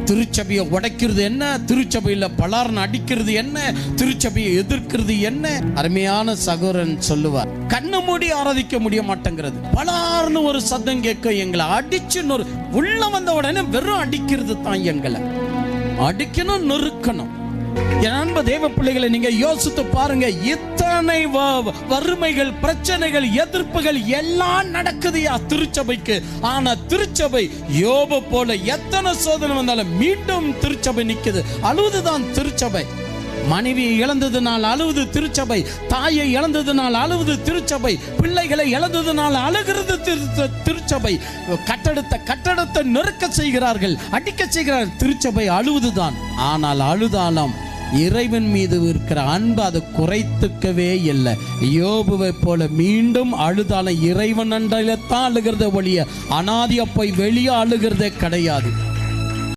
திருச்சபையை உடைக்கிறது என்ன, திருச்சபையில பலார்னு அடிக்கிறது என்ன, திருச்சபையை எதிர்க்கிறது என்ன? அருமையான சகோதரன் சொல்லுவார், கண்ணு மூடி ஆராதிக்க முடிய மாட்டேங்கிறது. பலார்னு ஒரு சத்தம் கேட்க எங்களை அடிச்சு உள்ள வந்த உடனே வெறும் அடிக்கிறது தான். எங்களை அடிக்கணும், நொறுக்கணும். என் அன்பு தேவ பிள்ளைகளை, நீங்க யோசித்து பாருங்க. இத்தனை வறுமைகள், பிரச்சனைகள், எதிர்ப்புகள் எல்லாம் நடக்குதுயா திருச்சபைக்கு. ஆனா திருச்சபை யோபு போல எத்தனை சோதனை வந்தாலும் மீண்டும் திருச்சபை நிக்குது. அழுதுதான் திருச்சபை. மனைவியை இழந்ததுனால் அழுவது திருச்சபை, தாயை இழந்ததுனால் அழுவது திருச்சபை, பிள்ளைகளை இழந்ததுனால் அழுகிறது திருச்சபை. கட்டடத்தை நெருக்க செய்கிறார்கள், அடிக்க செய்கிறார்கள், திருச்சபை அழுவதுதான். ஆனால் அழுதாலும் இறைவன் மீது இருக்கிற அன்பு அதை குறைத்துக்கவே இல்லை. யோபுவை போல மீண்டும் அழுதாலும் இறைவன் அண்டையில்தான் அழுகிறத ஒழிய அனாதியா போய் வெளியே அழுகிறதே கிடையாது.